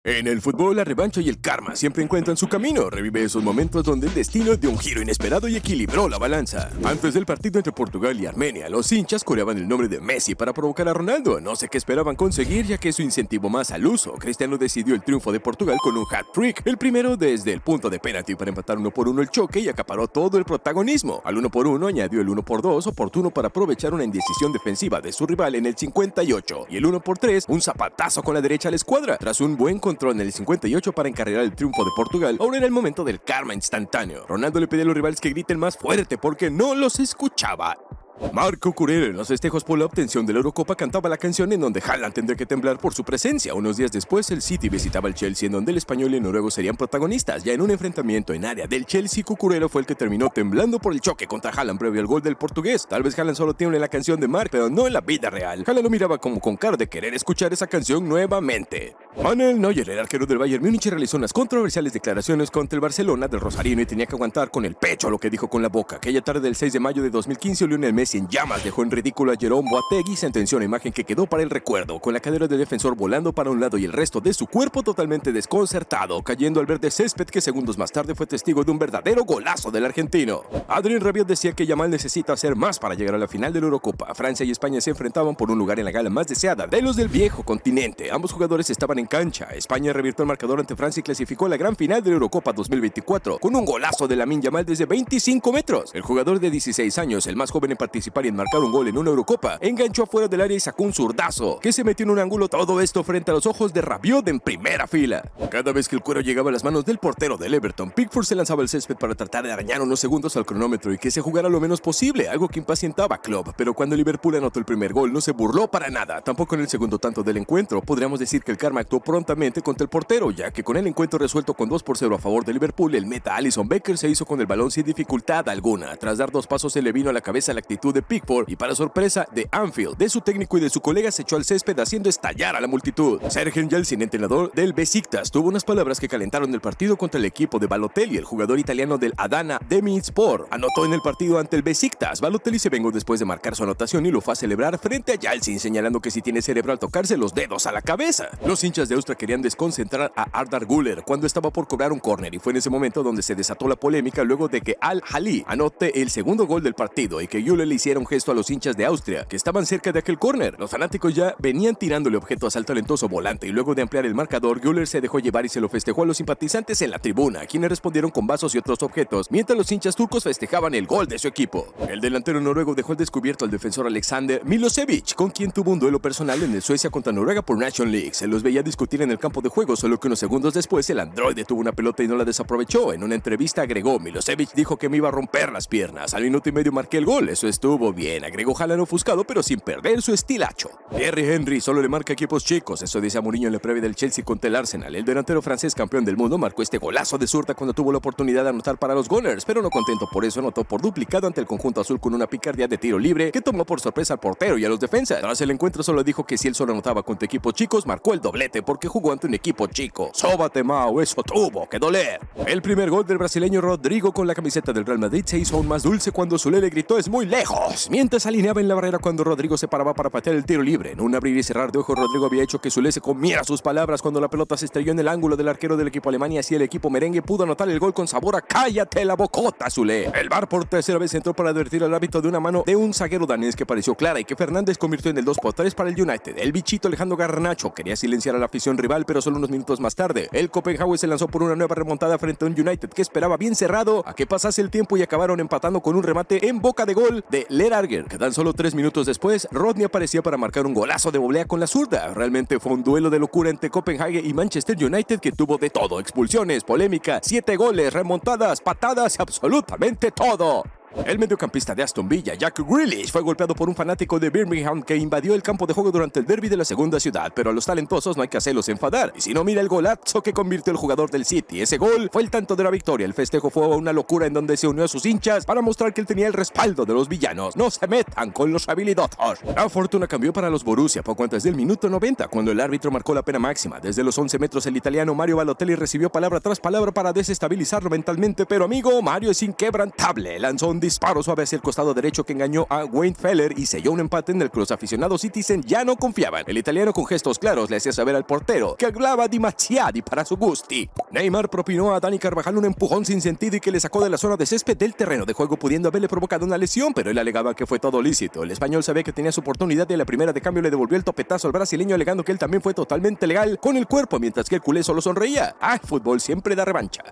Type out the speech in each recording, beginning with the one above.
En el fútbol, la revancha y el karma siempre encuentran su camino. Revive esos momentos donde el destino dio un giro inesperado y equilibró la balanza. Antes del partido entre Portugal y Armenia, los hinchas coreaban el nombre de Messi para provocar a Ronaldo. No sé qué esperaban conseguir, ya que su incentivo más al uso. Cristiano decidió el triunfo de Portugal con un hat-trick. El primero desde el punto de penalti para empatar 1-1 el choque y acaparó todo el protagonismo. Al 1-1 añadió el 1-2, oportuno para aprovechar una indecisión defensiva de su rival en el 58. Y el 1-3, un zapatazo con la derecha a la escuadra. Tras un buen control en el 58 para encarrilar el triunfo de Portugal, ahora era el momento del karma instantáneo. Ronaldo le pedía a los rivales que griten más fuerte porque no los escuchaba. Marco Cucurella en los festejos por la obtención de la Eurocopa cantaba la canción en donde Haaland tendría que temblar por su presencia. Unos días después, el City visitaba al Chelsea, en donde el español y el noruego serían protagonistas. Ya en un enfrentamiento en área del Chelsea, Cucurella fue el que terminó temblando por el choque contra Haaland previo al gol del portugués. Tal vez Haaland solo tiene la canción de Marc, pero no en la vida real. Haaland lo miraba como con cara de querer escuchar esa canción nuevamente. Manuel Neuer, el arquero del Bayern Múnich, realizó unas controversiales declaraciones contra el Barcelona del Rosarino y tenía que aguantar con el pecho lo que dijo con la boca. Aquella tarde del 6 de mayo de 2015, Lionel Messi en llamas dejó en ridículo a Jerome Boateng y sentenció una imagen que quedó para el recuerdo, con la cadera del defensor volando para un lado y el resto de su cuerpo totalmente desconcertado, cayendo al verde césped que segundos más tarde fue testigo de un verdadero golazo del argentino. Adrien Rabiot decía que Yamal necesita hacer más para llegar a la final de la Eurocopa. Francia y España se enfrentaban por un lugar en la gala más deseada de los del viejo continente. Ambos jugadores estaban en cancha. España revirtió el marcador ante Francia y clasificó a la gran final de la Eurocopa 2024 con un golazo de Lamine Yamal desde 25 metros. El jugador de 16 años, el más joven en participar y en marcar un gol en una Eurocopa, enganchó afuera del área y sacó un zurdazo que se metió en un ángulo, todo esto frente a los ojos de Rabiot en primera fila. Cada vez que el cuero llegaba a las manos del portero del Everton, Pickford se lanzaba al césped para tratar de arañar unos segundos al cronómetro y que se jugara lo menos posible, algo que impacientaba a Klopp. Pero cuando Liverpool anotó el primer gol, no se burló para nada, tampoco en el segundo tanto del encuentro. Podríamos decir que el karma actuó prontamente contra el portero, ya que con el encuentro resuelto con 2-0 a favor de Liverpool, el meta Alisson Becker se hizo con el balón sin dificultad alguna. Tras dar 2 pasos se le vino a la cabeza la actitud de Pickford y, para sorpresa de Anfield, de su técnico y de su colega, se echó al césped haciendo estallar a la multitud. Sergen Yalçın, entrenador del Beşiktaş, tuvo unas palabras que calentaron el partido contra el equipo de Balotelli. El jugador italiano del Adana Demirspor anotó en el partido ante el Beşiktaş. Balotelli se vengó después de marcar su anotación y lo fue a celebrar frente a Yalçın, señalando que si tiene cerebro al tocarse los dedos a la cabeza. Los hinchas de Austria querían desconcentrar a Arda Güler cuando estaba por cobrar un córner, y fue en ese momento donde se desató la polémica luego de que Al-Ahly anote el segundo gol del partido y que Güler le hiciera un gesto a los hinchas de Austria que estaban cerca de aquel córner. Los fanáticos ya venían tirándole objetos al talentoso volante y luego de ampliar el marcador, Güler se dejó llevar y se lo festejó a los simpatizantes en la tribuna, quienes respondieron con vasos y otros objetos, mientras los hinchas turcos festejaban el gol de su equipo. El delantero noruego dejó al descubierto al defensor Alexander Milosevic, con quien tuvo un duelo personal en el Suecia contra Noruega por Nation League. Se los veía discutir en el campo de juego, solo que unos segundos después el androide tuvo una pelota y no la desaprovechó. En una entrevista agregó: Milosevic dijo que me iba a romper las piernas. Al minuto y medio marqué el gol, eso estuvo bien, agregó Haaland ofuscado pero sin perder su estilacho. Thierry Henry solo le marca equipos chicos, eso dice a Mourinho en la previa del Chelsea contra el Arsenal. El delantero francés, campeón del mundo, marcó este golazo de zurda cuando tuvo la oportunidad de anotar para los Gunners, pero no contento por eso, anotó por duplicado ante el conjunto azul con una picardía de tiro libre que tomó por sorpresa al portero y a los defensas. Tras el encuentro solo dijo que si él solo anotaba contra equipos chicos, marcó el doblete porque jugó ante un equipo chico. Sóbate, Mau, eso tuvo que doler. El primer gol del brasileño Rodrigo con la camiseta del Real Madrid se hizo aún más dulce cuando Zule le gritó: "Es muy lejos", mientras alineaba en la barrera cuando Rodrigo se paraba para patear el tiro libre. En un abrir y cerrar de ojos, Rodrigo había hecho que Zule se comiera sus palabras cuando la pelota se estrelló en el ángulo del arquero del equipo alemán y así el equipo merengue pudo anotar el gol con sabor a "cállate la bocota, Zule". El VAR por tercera vez entró para advertir al árbitro de una mano de un zaguero danés que pareció clara y que Fernández convirtió en el 2-3 para el United. El bichito Alejandro Garnacho quería silenciar a la afición rival, pero solo unos minutos más tarde el Copenhague se lanzó por una nueva remontada frente a un United que esperaba bien cerrado a que pasase el tiempo y acabaron empatando con un remate en boca de gol de Lerarger, que tan solo 3 minutos después Rodney aparecía para marcar un golazo de volea con la zurda. Realmente fue un duelo de locura entre Copenhague y Manchester United que tuvo de todo: expulsiones, polémica, 7 goles, remontadas, patadas, absolutamente todo. El mediocampista de Aston Villa, Jack Grealish, fue golpeado por un fanático de Birmingham que invadió el campo de juego durante el derbi de la segunda ciudad, pero a los talentosos no hay que hacerlos enfadar. Y si no, mira el golazo que convirtió el jugador del City. Ese gol fue el tanto de la victoria. El festejo fue una locura en donde se unió a sus hinchas para mostrar que él tenía el respaldo de los villanos. No se metan con los habilidosos. La fortuna cambió para los Borussia poco antes del minuto 90, cuando el árbitro marcó la pena máxima. Desde los 11 metros, el italiano Mario Balotelli recibió palabra tras palabra para desestabilizarlo mentalmente, pero amigo, Mario es inquebrantable. Lanzó un un disparo suave hacia el costado derecho que engañó a Wayne Feller y selló un empate en el que los aficionados Citizen ya no confiaban. El italiano con gestos claros le hacía saber al portero que hablaba demasiado para su gusti. Neymar propinó a Dani Carvajal un empujón sin sentido y que le sacó de la zona de césped del terreno de juego, pudiendo haberle provocado una lesión, pero él alegaba que fue todo lícito. El español sabía que tenía su oportunidad y a la primera de cambio le devolvió el topetazo al brasileño, alegando que él también fue totalmente legal con el cuerpo, mientras que el culé solo sonreía. Fútbol siempre da revancha.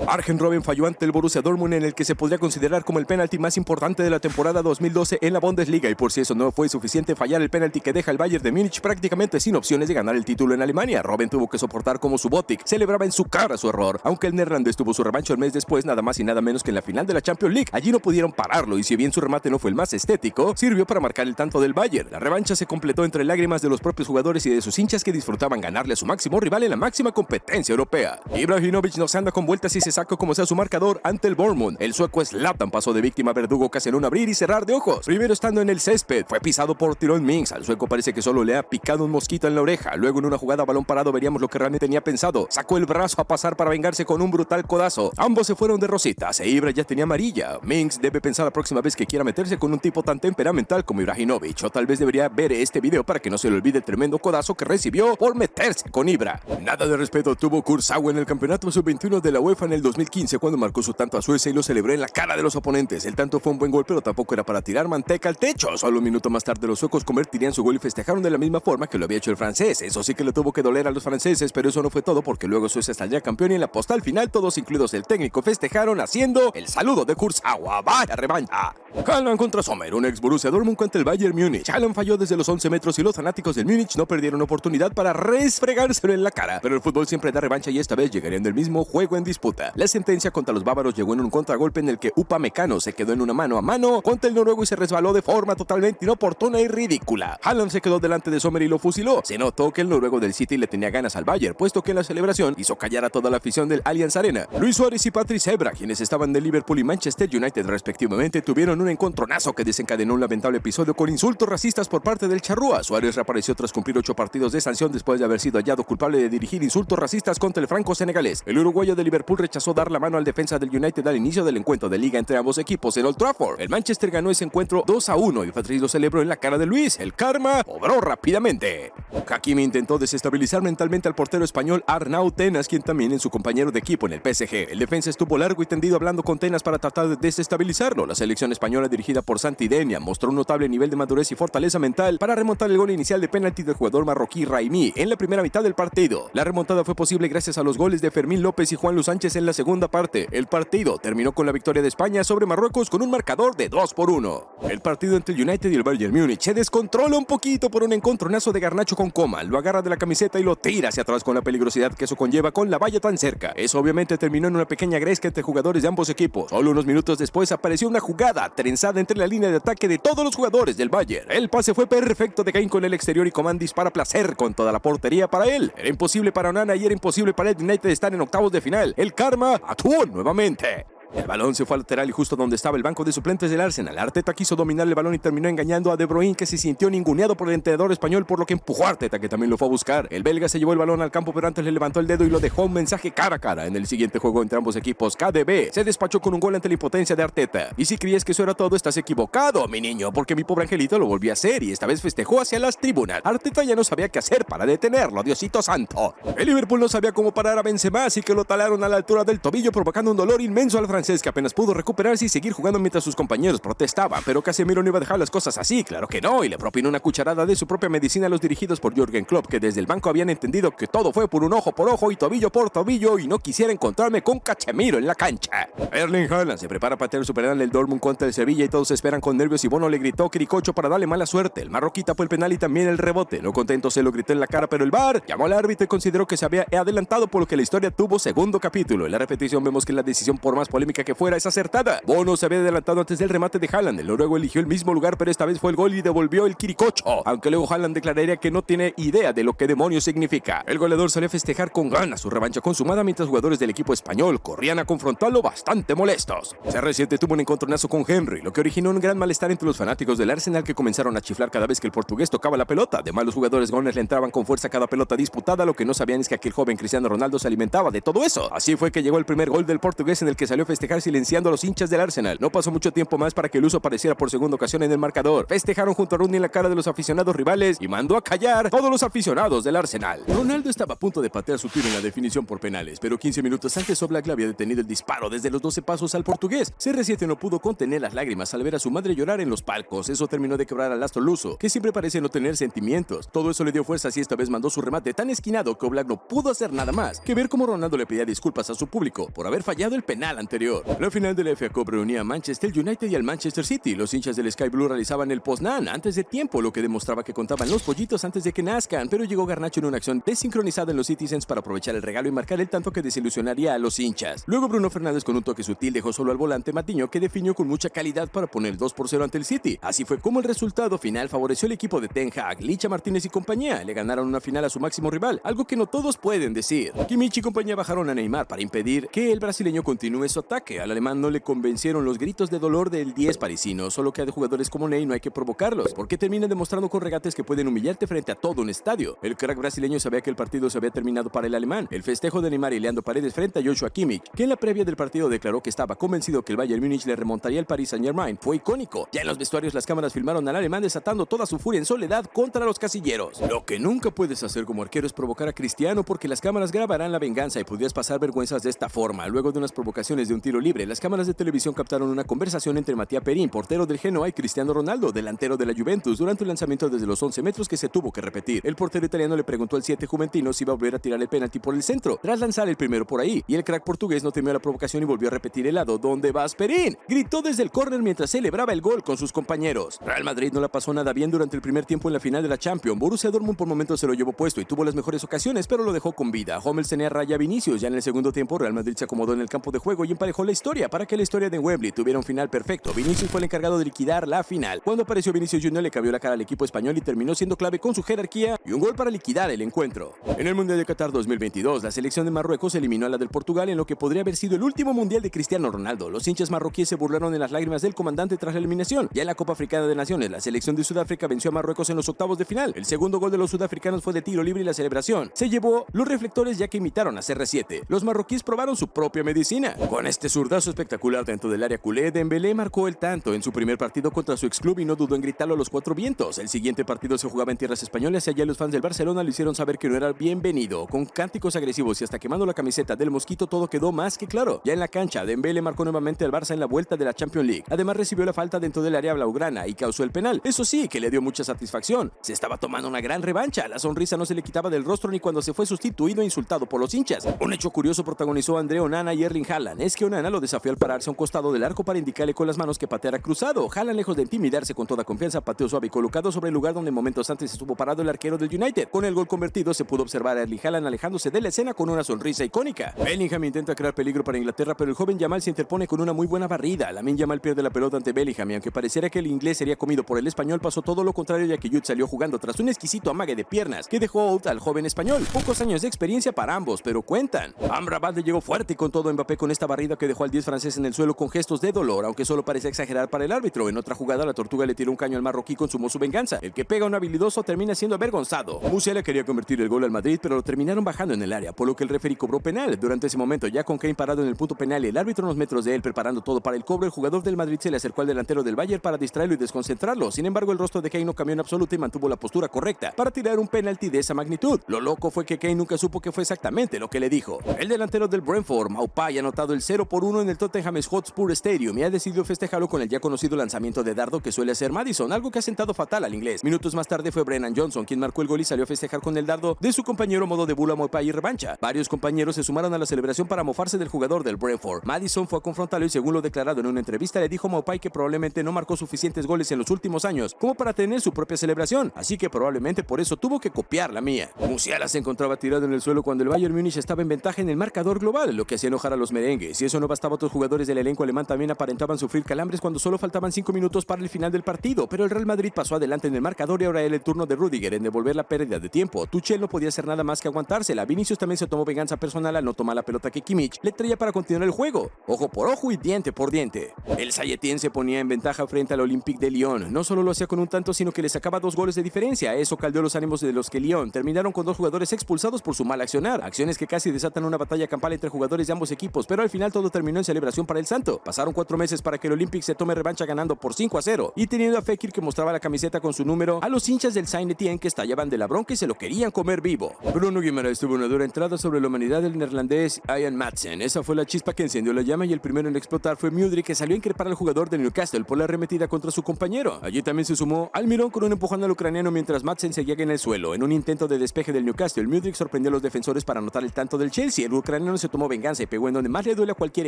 Arjen Robben falló ante el Borussia Dortmund en el que se podría considerar como el penalti más importante de la temporada 2012 en la Bundesliga, y por si eso no fue suficiente, fallar el penalti que deja al Bayern de Múnich prácticamente sin opciones de ganar el título en Alemania. Robben tuvo que soportar como Subotic celebraba en su cara su error, aunque el neerlandés tuvo su revancha el mes después, nada más y nada menos que en la final de la Champions League. Allí no pudieron pararlo y si bien su remate no fue el más estético, sirvió para marcar el tanto del Bayern. La revancha se completó entre lágrimas de los propios jugadores y de sus hinchas que disfrutaban ganarle a su máximo rival en la máxima competencia europea. Ibrahimovic no se anda con vueltas y se saca como sea su marcador ante el Bournemouth. El sueco Zlatan pasó de víctima a verdugo casi en un abrir y cerrar de ojos. Primero estando en el césped, fue pisado por Tyrone Mings. Al sueco parece que solo le ha picado un mosquito en la oreja. Luego en una jugada a balón parado veríamos lo que realmente tenía pensado. Sacó el brazo a pasar para vengarse con un brutal codazo. Ambos se fueron de rositas e Ibra ya tenía amarilla. Mings debe pensar la próxima vez que quiera meterse con un tipo tan temperamental como Ibrahimovic, o tal vez debería ver este video para que no se le olvide el tremendo codazo que recibió por meterse con Ibra. Nada de respeto tuvo Kurzawa en el campeonato sub-21 de la UEFA en el 2015 cuando marcó su tanto a Suecia y lo celebró en la cara de los oponentes. El tanto fue un buen gol, pero tampoco era para tirar manteca al techo. Solo un minuto más tarde los suecos convertirían su gol y festejaron de la misma forma que lo había hecho el francés. Eso sí que le tuvo que doler a los franceses, pero eso no fue todo porque luego Suecia saldría campeón y en la postal final todos, incluidos el técnico, festejaron haciendo el saludo de Kurzawa. ¡Vaya revancha! Haaland contra Sommer, un ex Borussia Dortmund contra el Bayern Múnich. Haaland falló desde los 11 metros y los fanáticos del Múnich no perdieron oportunidad para resfregárselo en la cara. Pero el fútbol siempre da revancha y esta vez llegarían del mismo juego en disputa. La sentencia contra los bávaros llegó en un contragolpe en el que Upamecano se quedó en una mano a mano contra el noruego y se resbaló de forma totalmente inoportuna y ridícula. Haaland se quedó delante de Sommer y lo fusiló. Se notó que el noruego del City le tenía ganas al Bayern, puesto que en la celebración hizo callar a toda la afición del Allianz Arena. Luis Suárez y Patrice Evra, quienes estaban de Liverpool y Manchester United respectivamente, tuvieron un encontronazo que desencadenó un lamentable episodio con insultos racistas por parte del charrúa. Suárez reapareció tras cumplir 8 partidos de sanción después de haber sido hallado culpable de dirigir insultos racistas contra el franco-senegalés. El uruguayo de Liverpool rechazó dar la mano al defensa del United al inicio del encuentro de liga entre ambos equipos en Old Trafford. El Manchester ganó ese encuentro 2-1 y Patrice lo celebró en la cara de Luis. El karma obró rápidamente. Hakimi intentó desestabilizar mentalmente al portero español Arnau Tenas, quien también es su compañero de equipo en el PSG. El defensa estuvo largo y tendido hablando con Tenas para tratar de desestabilizarlo. La selección española dirigida por Santi Denia mostró un notable nivel de madurez y fortaleza mental para remontar el gol inicial de penalti del jugador marroquí Raimi en la primera mitad del partido. La remontada fue posible gracias a los goles de Fermín López y Juan Luis Sánchez en la segunda parte. El partido terminó con la victoria de España sobre Marruecos con un marcador de 2-1. El partido entre el United y el Bayern Múnich se descontrola un poquito por un encontronazo de Garnacho con Coman. Lo agarra de la camiseta y lo tira hacia atrás con la peligrosidad que eso conlleva con la valla tan cerca. Eso obviamente terminó en una pequeña gresca entre jugadores de ambos equipos. Solo unos minutos después apareció una jugada trenzada entre la línea de ataque de todos los jugadores del Bayern. El pase fue perfecto de Kane con el exterior y Coman dispara placer con toda la portería para él. Era imposible para Onana y era imposible para el United estar en octavos de final. El karma actuó nuevamente. El balón se fue al lateral y justo donde estaba el banco de suplentes del Arsenal. Arteta quiso dominar el balón y terminó engañando a De Bruyne, que se sintió ninguneado por el entrenador español, por lo que empujó a Arteta, que también lo fue a buscar. El belga se llevó el balón al campo, pero antes le levantó el dedo y lo dejó un mensaje cara a cara. En el siguiente juego entre ambos equipos, KDB se despachó con un gol ante la impotencia de Arteta. Y si creías que eso era todo, estás equivocado, mi niño, porque mi pobre angelito lo volvió a hacer y esta vez festejó hacia las tribunas. Arteta ya no sabía qué hacer para detenerlo, Diosito santo. El Liverpool no sabía cómo parar a Benzema, así que lo talaron a la altura del tobillo, provocando un dolor inmenso al francés, que apenas pudo recuperarse y seguir jugando mientras sus compañeros protestaban, pero Casemiro no iba a dejar las cosas así, claro que no, y le propinó una cucharada de su propia medicina a los dirigidos por Jürgen Klopp, que desde el banco habían entendido que todo fue por un ojo por ojo y tobillo por tobillo y no quisiera encontrarme con Casemiro en la cancha. Erling Haaland se prepara para tener su penal del Dortmund contra el Sevilla y todos esperan con nervios y Bono le gritó Quiricocho para darle mala suerte. El marroquí tapó el penal y también el rebote. No contento se lo gritó en la cara, pero el VAR llamó al árbitro y consideró que se había adelantado, por lo que la historia tuvo segundo capítulo. En la repetición vemos que la decisión, por más polémica que fuera, es acertada. Bono se había adelantado antes del remate de Haaland. El noruego eligió el mismo lugar, pero esta vez fue el gol y devolvió el Quiricocho, aunque luego Haaland declararía que no tiene idea de lo que demonios significa. El goleador salió a festejar con ganas su revancha consumada, mientras jugadores del equipo español corrían a confrontarlo bastante molestos. CR7 tuvo un encontronazo con Henry, lo que originó un gran malestar entre los fanáticos del Arsenal, que comenzaron a chiflar cada vez que el portugués tocaba la pelota. Además, los jugadores gones le entraban con fuerza a cada pelota disputada. Lo que no sabían es que aquel joven Cristiano Ronaldo se alimentaba de todo eso. Así fue que llegó el primer gol del portugués, en el que salió festejando festejar silenciando a los hinchas del Arsenal. No pasó mucho tiempo más para que el uso apareciera por segunda ocasión en el marcador. Festejaron junto a Rooney en la cara de los aficionados rivales y mandó a callar a todos los aficionados del Arsenal. Ronaldo estaba a punto de patear su tiro en la definición por penales, pero 15 minutos antes Oblak le había detenido el disparo desde los 12 pasos al portugués. CR7 no pudo contener las lágrimas al ver a su madre llorar en los palcos. Eso terminó de quebrar al astro luso, que siempre parece no tener sentimientos. Todo eso le dio fuerzas y esta vez mandó su remate tan esquinado que Oblak no pudo hacer nada más que ver cómo Ronaldo le pedía disculpas a su público por haber fallado el penal anterior. La final de la FA Cup reunía a Manchester United y al Manchester City. Los hinchas del Sky Blue realizaban el post-nan antes de tiempo, lo que demostraba que contaban los pollitos antes de que nazcan, pero llegó Garnacho en una acción desincronizada en los Citizens para aprovechar el regalo y marcar el tanto que desilusionaría a los hinchas. Luego Bruno Fernández con un toque sutil dejó solo al volante Matiño, que definió con mucha calidad para poner el 2-0 ante el City. Así fue como el resultado final favoreció al equipo de Ten Hag. Licha Martínez y compañía le ganaron una final a su máximo rival, algo que no todos pueden decir. Kimmich y compañía bajaron a Neymar para impedir que el brasileño continúe su ataque. Al alemán no le convencieron los gritos de dolor del 10 parisino, solo que a jugadores como Ney no hay que provocarlos, porque terminan demostrando con regates que pueden humillarte frente a todo un estadio. El crack brasileño sabía que el partido se había terminado para el alemán. El festejo de Neymar y Leandro Paredes frente a Joshua Kimmich, que en la previa del partido declaró que estaba convencido que el Bayern Múnich le remontaría al Paris Saint-Germain, fue icónico. Ya en los vestuarios las cámaras filmaron al alemán desatando toda su furia en soledad contra los casilleros. Lo que nunca puedes hacer como arquero es provocar a Cristiano, porque las cámaras grabarán la venganza y podrías pasar vergüenzas de esta forma. Luego de unas provocaciones de un tiro libre, las cámaras de televisión captaron una conversación entre Matías Perín, portero del Genoa, y Cristiano Ronaldo, delantero de la Juventus, durante el lanzamiento desde los 11 metros que se tuvo que repetir. El portero italiano le preguntó al 7 juventino si iba a volver a tirar el penalti por el centro, tras lanzar el primero por ahí, y el crack portugués no temió la provocación y volvió a repetir el lado. ¿Dónde vas, Perín?, gritó desde el córner mientras celebraba el gol con sus compañeros. Real Madrid no la pasó nada bien durante el primer tiempo en la final de la Champions. Borussia Dortmund por momentos se lo llevó puesto y tuvo las mejores ocasiones, pero lo dejó con vida. Hummels tenía raya a Vinicius. Ya en el segundo tiempo Real Madrid se acomodó en el campo de juego y emparejó la historia para que la historia de Wembley tuviera un final perfecto. Vinicius fue el encargado de liquidar la final. Cuando apareció Vinicius Junior le cambió la cara al equipo español y terminó siendo clave con su jerarquía y un gol para liquidar el encuentro. En el Mundial de Qatar 2022, la selección de Marruecos eliminó a la del Portugal en lo que podría haber sido el último Mundial de Cristiano Ronaldo. Los hinchas marroquíes se burlaron en las lágrimas del comandante tras la eliminación. Ya en la Copa Africana de Naciones, la selección de Sudáfrica venció a Marruecos en los octavos de final. El segundo gol de los sudafricanos fue de tiro libre y la celebración se llevó los reflectores ya que imitaron a CR7. Los marroquíes probaron su propia medicina. Con este zurdazo espectacular dentro del área culé, Dembélé marcó el tanto en su primer partido contra su exclub y no dudó en gritarlo a los cuatro vientos. El siguiente partido se jugaba en tierras españolas y allá los fans del Barcelona le hicieron saber que no era bienvenido. Con cánticos agresivos y hasta quemando la camiseta del Mosquito, todo quedó más que claro. Ya en la cancha, Dembélé marcó nuevamente al Barça en la vuelta de la Champions League. Además recibió la falta dentro del área blaugrana y causó el penal. Eso sí, que le dio mucha satisfacción. Se estaba tomando una gran revancha. La sonrisa no se le quitaba del rostro ni cuando se fue sustituido e insultado por los hinchas. Un hecho curioso protagonizó a André Onana y Erling Haaland. Es que Onana lo desafió al pararse a un costado del arco para indicarle con las manos que pateara cruzado. Haaland, lejos de intimidarse, con toda confianza pateó suave y colocado sobre el lugar donde momentos antes estuvo parado el arquero del United. Con el gol convertido se pudo observar a Erling Haaland alejándose de la escena con una sonrisa icónica. Bellingham intenta crear peligro para Inglaterra, pero el joven Yamal se interpone con una muy buena barrida. Lamine Yamal pierde la pelota ante Bellingham y aunque pareciera que el inglés sería comido por el español, pasó todo lo contrario, ya que Jude salió jugando tras un exquisito amague de piernas que dejó out al joven español. Pocos años de experiencia para ambos, pero cuentan. Amrabat le llegó fuerte y con todo Mbappé con esta barrida que dejó al 10 francés en el suelo con gestos de dolor, aunque solo parece exagerar para el árbitro. En otra jugada, la Tortuga le tiró un caño al marroquí, consumó su venganza. El que pega a un habilidoso termina siendo avergonzado. Musiala quería convertir el gol al Madrid, pero lo terminaron bajando en el área, por lo que el referee cobró penal. Durante ese momento, ya con Kane parado en el punto penal y el árbitro a unos metros de él preparando todo para el cobro, el jugador del Madrid se le acercó al delantero del Bayern para distraerlo y desconcentrarlo. Sin embargo, el rostro de Kane no cambió en absoluto y mantuvo la postura correcta para tirar un penalti de esa magnitud. Lo loco fue que Kane nunca supo qué fue exactamente lo que le dijo. El delantero del Brentford, Maupay, ha anotado el 0-1 en el Tottenham Hotspur Stadium y ha decidido festejarlo con el ya conocido lanzamiento de dardo que suele hacer Maddison, algo que ha sentado fatal al inglés. Minutos más tarde fue Brennan Johnson quien marcó el gol y salió a festejar con el dardo de su compañero a modo de burla, Maupay y revancha. Varios compañeros se sumaron a la celebración para mofarse del jugador del Brentford. Maddison fue a confrontarlo y, según lo declarado en una entrevista, le dijo a Maupay que probablemente no marcó suficientes goles en los últimos años como para tener su propia celebración, así que probablemente por eso tuvo que copiar la mía. Musiala se encontraba tirado en el suelo cuando el Bayern Múnich estaba en ventaja en el marcador global, lo que hacía enojar a los merengues. Y eso no bastaba, otros jugadores del elenco alemán también aparentaban sufrir calambres cuando solo faltaban 5 minutos para el final del partido, pero el Real Madrid pasó adelante en el marcador y ahora era el turno de Rüdiger en devolver la pérdida de tiempo. Tuchel no podía hacer nada más que aguantársela. Vinicius también se tomó venganza personal al no tomar la pelota que Kimmich le traía para continuar el juego. Ojo por ojo y diente por diente. El Sayetien se ponía en ventaja frente al Olympique de Lyon. No solo lo hacía con un tanto, sino que le sacaba 2 goles de diferencia. Eso caldeó los ánimos de los que Lyon terminaron con 2 jugadores expulsados por su mal accionar. Acciones que casi desatan una batalla campal entre jugadores de ambos equipos, pero al final todo todo terminó en celebración para el santo. Pasaron 4 meses para que el Olympique se tome revancha ganando por 5-0 y teniendo a Fekir que mostraba la camiseta con su número, a los hinchas del Saint-Étienne que estallaban de la bronca y se lo querían comer vivo. Bruno Guimaraes tuvo una dura entrada sobre la humanidad del neerlandés Ian Madsen. Esa fue la chispa que encendió la llama y el primero en explotar fue Mudryk, que salió a increpar al jugador del Newcastle por la arremetida contra su compañero. Allí también se sumó Almirón con un empujón al ucraniano mientras Madsen seguía en el suelo. En un intento de despeje del Newcastle, Mudryk sorprendió a los defensores para anotar el tanto del Chelsea. El ucraniano se tomó venganza y pegó en donde más le duele a cualquier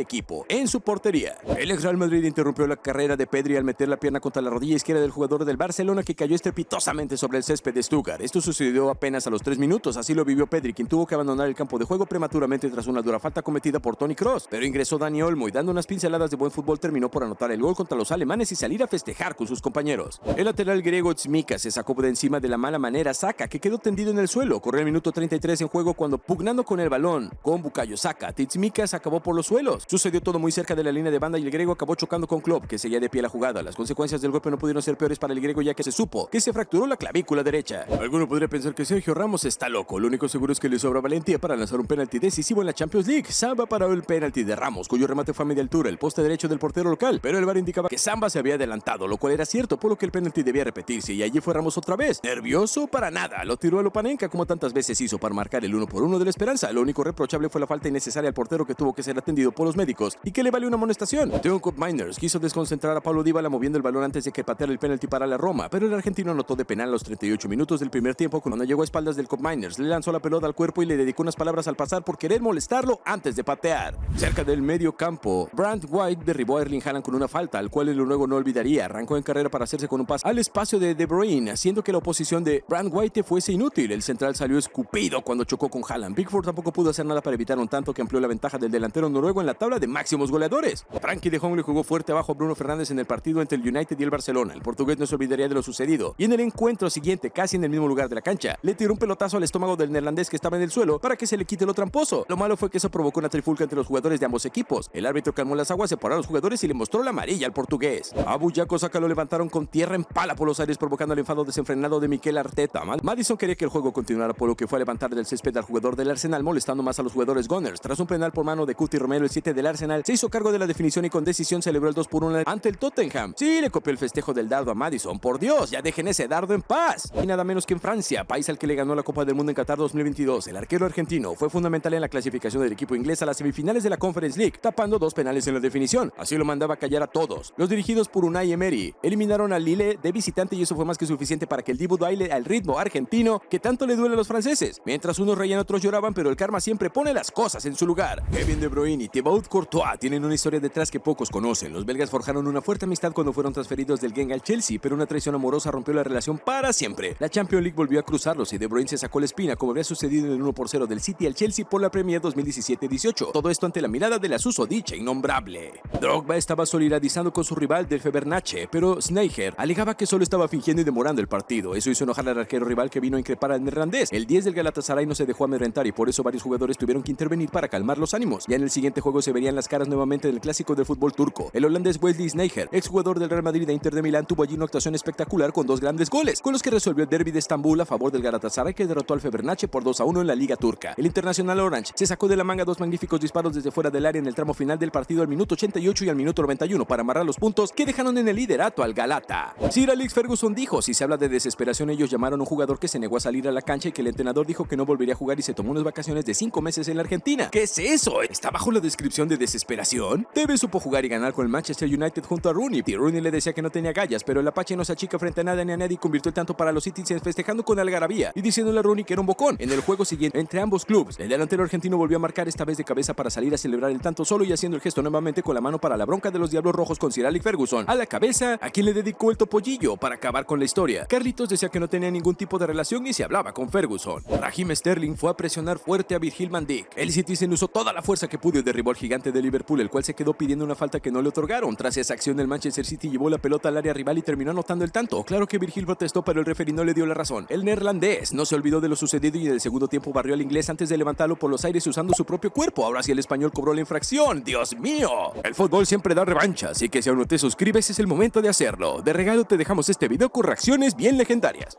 equipo, en su portería. El ex Real Madrid interrumpió la carrera de Pedri al meter la pierna contra la rodilla izquierda del jugador del Barcelona, que cayó estrepitosamente sobre el césped de Stuttgart. Esto sucedió apenas a los 3 minutos, así lo vivió Pedri, quien tuvo que abandonar el campo de juego prematuramente tras una dura falta cometida por Toni Kroos. Pero ingresó Dani Olmo y dando unas pinceladas de buen fútbol terminó por anotar el gol contra los alemanes y salir a festejar con sus compañeros. El lateral griego Tsimikas se sacó de encima de la mala manera a Saka, que quedó tendido en el suelo. Corrió el minuto 33 en juego cuando, pugnando con el balón con Bukayo Saka, Tsimikas acabó por los suelos. Sucedió todo muy cerca de la línea de banda y el griego acabó chocando con Klopp, que seguía de pie la jugada. Las consecuencias del golpe no pudieron ser peores para el griego, ya que se supo que se fracturó la clavícula derecha. Alguno podría pensar que Sergio Ramos está loco. Lo único seguro es que le sobra valentía para lanzar un penalti decisivo en la Champions League. Samba paró el penalti de Ramos, cuyo remate fue a media altura, el poste derecho del portero local, pero el VAR indicaba que Samba se había adelantado, lo cual era cierto, por lo que el penalti debía repetirse, y allí fue Ramos otra vez. Nervioso para nada, lo tiró a Lopanenka como tantas veces hizo para marcar el 1-1 de la Esperanza. Lo único reprochable fue la falta innecesaria al portero, que tuvo que ser atendido por los médicos y que le valió una amonestación. Theo Koopmeiners quiso desconcentrar a Paulo Dybala moviendo el balón antes de que pateara el penalti para la Roma, pero el argentino anotó de penal a los 38 minutos del primer tiempo. Cuando llegó a espaldas del Koopmeiners, le lanzó la pelota al cuerpo y le dedicó unas palabras al pasar por querer molestarlo antes de patear. Cerca del medio campo, Brandt White derribó a Erling Haaland con una falta, al cual el noruego no olvidaría. Arrancó en carrera para hacerse con un pase al espacio de De Bruyne, haciendo que la oposición de Brandt White fuese inútil. El central salió escupido cuando chocó con Haaland. Pickford tampoco pudo hacer nada para evitar un tanto que amplió la ventaja del delantero noruego en la tabla de máximos goleadores. Frankie de Jong le jugó fuerte abajo a Bruno Fernández en el partido entre el United y el Barcelona. El portugués no se olvidaría de lo sucedido y en el encuentro siguiente, casi en el mismo lugar de la cancha, le tiró un pelotazo al estómago del neerlandés que estaba en el suelo para que se le quite lo tramposo. Lo malo fue que eso provocó una trifulca entre los jugadores de ambos equipos. El árbitro calmó las aguas, separó a los jugadores y le mostró la amarilla al portugués. A Bukayo Saka lo levantaron con tierra en pala por los aires, provocando el enfado desenfrenado de Mikel Arteta. Maddison quería que el juego continuara, por lo que fue a levantar del césped al jugador del Arsenal, molestando más a los jugadores Gunners. Tras un penal por mano de Cuti Romero, el 7 del Arsenal se hizo cargo de la definición y con decisión celebró el 2-1 ante el Tottenham. Sí, le copió el festejo del dardo a Maddison. Por Dios, ya dejen ese dardo en paz. Y nada menos que en Francia, país al que le ganó la Copa del Mundo en Qatar 2022, el arquero argentino fue fundamental en la clasificación del equipo inglés a las semifinales de la Conference League, tapando 2 penales en la definición. Así lo mandaba a callar a todos. Los dirigidos por Unai Emery eliminaron al Lille de visitante y eso fue más que suficiente para que el Dibu baile al ritmo argentino que tanto le duele a los franceses. Mientras unos reían, otros lloraban, pero el karma siempre pone las cosas en su lugar. Kevin De Bruyne y Thibaut Courtois tienen una historia detrás que pocos conocen. Los belgas forjaron una fuerte amistad cuando fueron transferidos del Genk al Chelsea, pero una traición amorosa rompió la relación para siempre. La Champions League volvió a cruzarlos y De Bruyne se sacó la espina, como había sucedido en el 1-0 del City al Chelsea por la Premier 2017-18. Todo esto ante la mirada de la susodicha innombrable. Drogba estaba solidarizando con su rival del Fenerbahce, pero Sneijder alegaba que solo estaba fingiendo y demorando el partido. Eso hizo enojar al arquero rival, que vino a increpar al neerlandés. El 10 del Galatasaray no se dejó amedrentar y por eso varios jugadores tuvieron que intervenir para calmar los ánimos. Ya en el siguiente juego se verían las caras nuevamente del clásico del fútbol turco. El holandés Wesley Sneijder, exjugador del Real Madrid e Inter de Milán, tuvo allí una actuación espectacular con 2 grandes goles, con los que resolvió el derbi de Estambul a favor del Galatasaray, que derrotó al Fenerbahce por 2-1 en la Liga Turca. El internacional Orange se sacó de la manga 2 magníficos disparos desde fuera del área en el tramo final del partido al minuto 88 y al minuto 91 para amarrar los puntos que dejaron en el liderato al Galata. Sir Alex Ferguson dijo: si se habla de desesperación, ellos llamaron a un jugador que se negó a salir a la cancha y que el entrenador dijo que no volvería a jugar y se tomó unas vacaciones de 5 meses en la Argentina. ¿Qué es eso? ¿Está bajo la descripción de desesperación? Tevez supo jugar y ganar con el Manchester United junto a Rooney. Y Rooney le decía que no tenía gallas, pero el Apache no se achica frente a nada ni a nadie y convirtió el tanto para los Citizens, festejando con algarabía y diciéndole a Rooney que era un bocón. En el juego siguiente entre ambos clubes, el delantero argentino volvió a marcar, esta vez de cabeza para salir a celebrar el tanto solo y haciendo el gesto nuevamente con la mano para la bronca de los Diablos Rojos con Sir Alex Ferguson a la cabeza, a quien le dedicó el topollillo para acabar con la historia. Carlitos decía que no tenía ningún tipo de relación ni se hablaba con Ferguson. Raheem Sterling fue a presionar fuerte a Virgil van Dijk. El Citizen usó toda la fuerza que pudo y derribó al gigante de Liverpool, el cual se quedó pidiendo una falta que no le otorgaron. Tras esa acción, el Manchester City llevó la pelota al área rival y terminó anotando el tanto. Claro que Virgil protestó, pero el referee no le dio la razón. El neerlandés no se olvidó de lo sucedido y en el segundo tiempo barrió al inglés antes de levantarlo por los aires usando su propio cuerpo. Ahora sí el español cobró la infracción. ¡Dios mío! El fútbol siempre da revancha, así que si aún no te suscribes es el momento de hacerlo. De regalo te dejamos este video con reacciones bien legendarias.